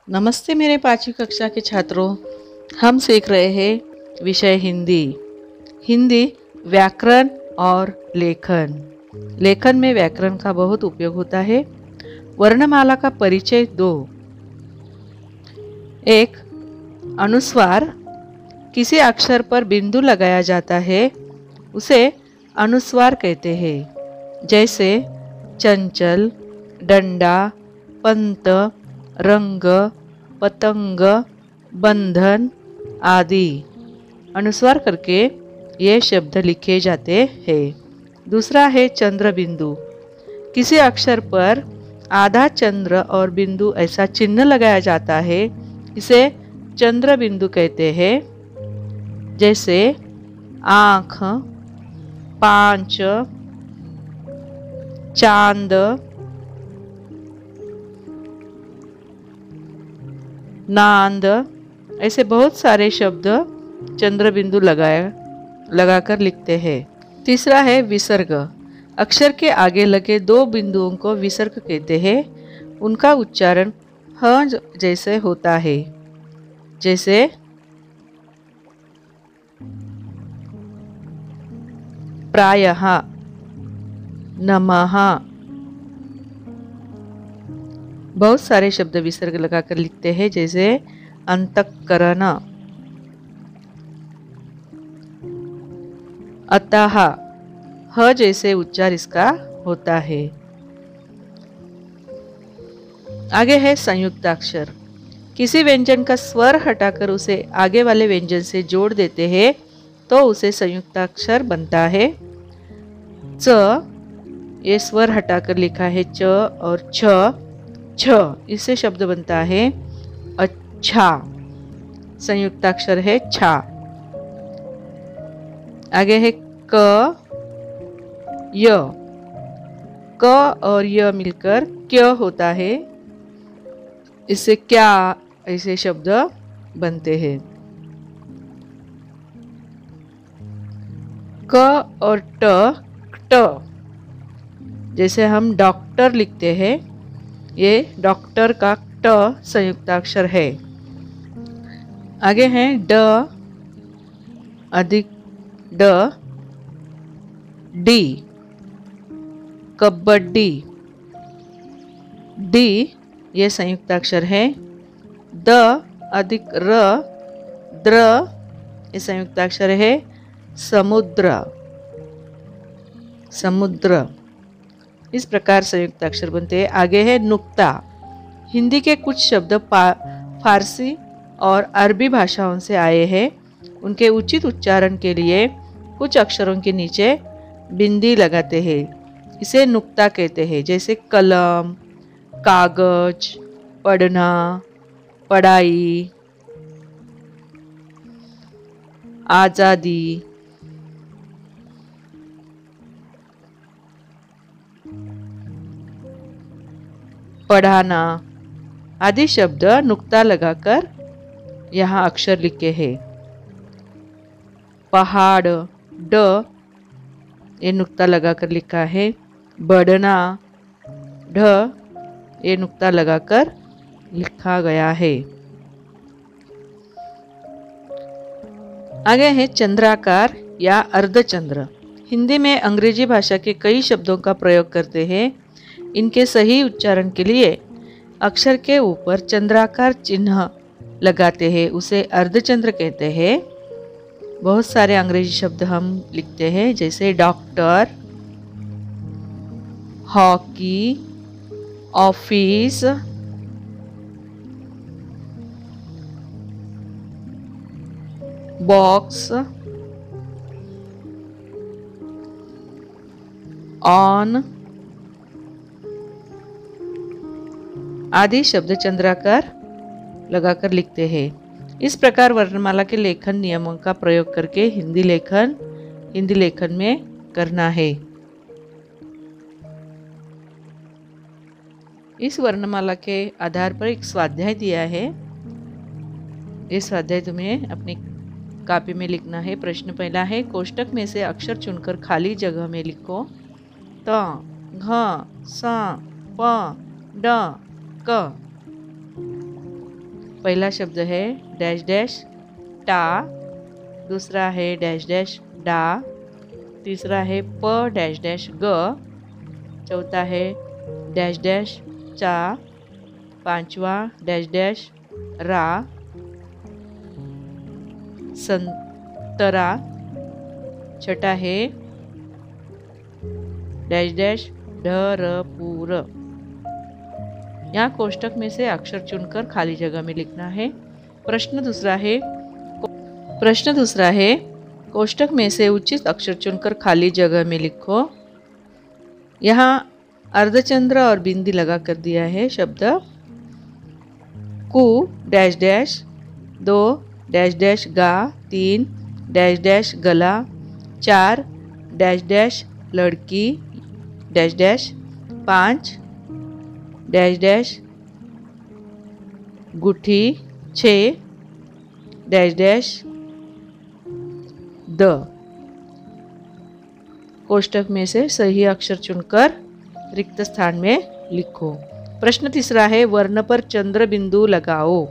नमस्ते मेरे 5वीं कक्षा के छात्रों। हम सीख रहे हैं विषय हिंदी। हिंदी व्याकरण और लेखन। लेखन में व्याकरण का बहुत उपयोग होता है। वर्णमाला का परिचय दो। एक, अनुस्वार। किसी अक्षर पर बिंदु लगाया जाता है उसे अनुस्वार कहते हैं। जैसे चंचल, डंडा, पंत, रंग, पतंग, बंधन आदि अनुस्वार करके ये शब्द लिखे जाते हैं। दूसरा है चंद्र बिंदु। किसी अक्षर पर आधा चंद्र और बिंदु ऐसा चिन्ह लगाया जाता है, इसे चंद्र बिंदु कहते हैं। जैसे आँख, पांच, चांद, नांद, ऐसे बहुत सारे शब्द चंद्र बिंदु लगाकर लिखते हैं। तीसरा है विसर्ग। अक्षर के आगे लगे दो बिंदुओं को विसर्ग कहते हैं। उनका उच्चारण ह जैसे होता है। जैसे प्रायः, नमः। बहुत सारे शब्द विसर्ग लगाकर लिखते हैं। जैसे अंतःकरण, अतः, ह जैसे उच्चार इसका होता है। आगे है संयुक्ताक्षर। किसी व्यंजन का स्वर हटाकर उसे आगे वाले व्यंजन से जोड़ देते हैं तो उसे संयुक्ताक्षर बनता है। च, ये स्वर हटाकर लिखा है च और छ, इससे शब्द बनता है अच्छा। संयुक्ताक्षर है छा। आगे है क, य। क और य मिलकर क्य होता है, इससे क्या ऐसे शब्द बनते हैं। क और ट, जैसे हम डॉक्टर लिखते हैं, ये डॉक्टर का ट संयुक्ताक्षर है। आगे है ड अधिक ड, डी, कबड्डी। डी ये संयुक्ताक्षर है। द अधिक र, द्र, ये संयुक्ताक्षर है। समुद्र, समुद्र। इस प्रकार संयुक्ताक्षर बनते हैं। आगे है नुक्ता। हिंदी के कुछ शब्द फारसी और अरबी भाषाओं से आए हैं। उनके उचित उच्चारण के लिए कुछ अक्षरों के नीचे बिंदी लगाते हैं, इसे नुक्ता कहते हैं। जैसे कलम, कागज, पढ़ना, पढ़ाई, आजादी, पढ़ाना आदि शब्द नुक्ता लगाकर यहाँ अक्षर लिखे हैं। पहाड़, ड, ये नुक्ता लगाकर लिखा है। बढ़ना, ढ, ये नुक्ता लगाकर लिखा गया है। आगे है चंद्राकार या अर्धचंद्र। हिंदी में अंग्रेजी भाषा के कई शब्दों का प्रयोग करते हैं। इनके सही उच्चारण के लिए अक्षर के ऊपर चंद्राकार चिन्ह लगाते हैं, उसे अर्धचंद्र कहते हैं। बहुत सारे अंग्रेजी शब्द हम लिखते हैं, जैसे doctor, hockey, office, box, on आदि शब्द चंद्राकार लगाकर लिखते हैं। इस प्रकार वर्णमाला के लेखन नियमों का प्रयोग करके हिंदी लेखन में करना है। इस वर्णमाला के आधार पर एक स्वाध्याय दिया है। ये स्वाध्याय तुम्हें अपनी कॉपी में लिखना है। प्रश्न पहला है, कोष्टक में से अक्षर चुनकर खाली जगह में लिखो। त, घ, स, प, ड, क। पहला शब्द है डैश डैश टा, दूसरा है डैश डैश डा, तीसरा है प डैश डैश ग, चौथा है डैश डैश चा, पांचवा डैश डैश रा, संतरा, छठा है डैश डैश ढरपुर। यहाँ कोष्टक में से अक्षर चुनकर खाली जगह में लिखना है। प्रश्न दूसरा है कोष्टक में से उचित अक्षर चुनकर खाली जगह में लिखो। यहाँ अर्धचंद्र और बिंदी लगा कर दिया है शब्द कु डैश डैश, 2 डैश डैश गा, 3 डैश डैश गला, 4 डैश डैश लड़की डैश डैश, 5 डैश डैश गुठी, 6 डैश डैश द। कोष्टक में से सही अक्षर चुनकर रिक्त स्थान में लिखो। प्रश्न तीसरा है वर्ण पर चंद्र बिंदु लगाओ।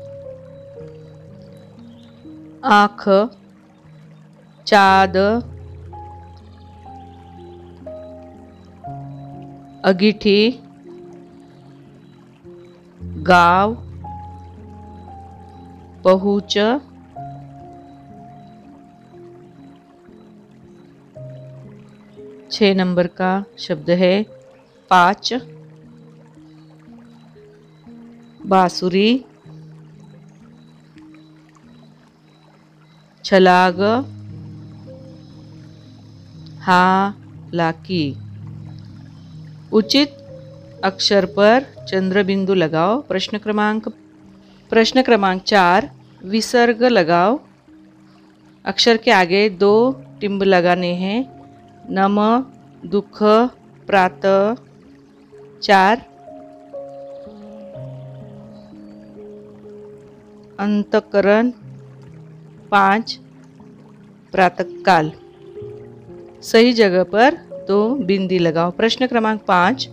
आँख, चाँद, अंगीठी, गाव, पहुँच, छः नंबर का शब्द है 5, बांसुरी, छलाग, हालांकि। उचित अक्षर पर चंद्र बिंदु लगाओ। प्रश्न क्रमांक 4 विसर्ग लगाओ। अक्षर के आगे 2 टिम्ब लगाने हैं। नम, दुख, प्रातः, 4 अंतकरण, 5 प्रातःकाल। सही जगह पर 2 बिंदी लगाओ। प्रश्न क्रमांक 5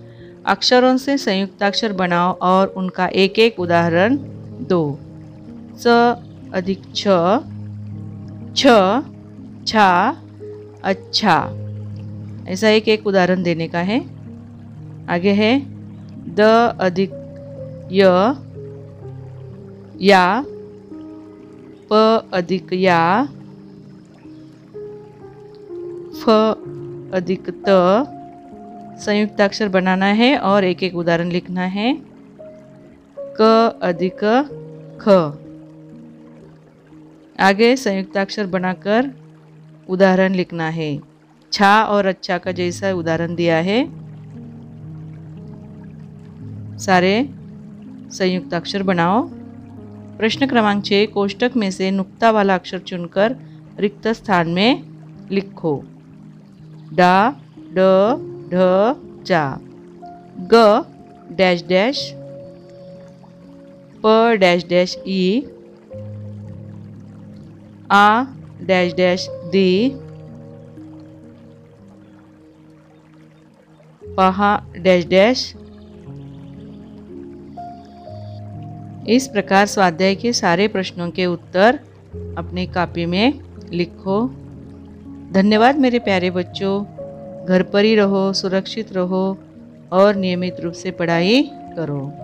अक्षरों से संयुक्ताक्षर बनाओ और उनका एक एक उदाहरण दो। च अधिक छ, छ, छा, अच्छा। ऐसा एक एक उदाहरण देने का है। आगे है द अधिक य, या, प अधिक या, फ अधिक त। संयुक्ताक्षर बनाना है और एक एक उदाहरण लिखना है। क अधिक ख। आगे संयुक्ताक्षर बनाकर उदाहरण लिखना है। छा और अच्छा का जैसा उदाहरण दिया है। सारे संयुक्ताक्षर बनाओ। प्रश्न क्रमांक 6 कोष्टक में से नुक्ता वाला अक्षर चुनकर रिक्त स्थान में लिखो। डा, ड, ढ, जा। ग डैश डैश, प डैश डैश ई, आ डैश डैश दी, पहा डैश डैश। इस प्रकार स्वाध्याय के सारे प्रश्नों के उत्तर अपनी कॉपी में लिखो। धन्यवाद मेरे प्यारे बच्चों। घर पर ही रहो, सुरक्षित रहो और नियमित रूप से पढ़ाई करो।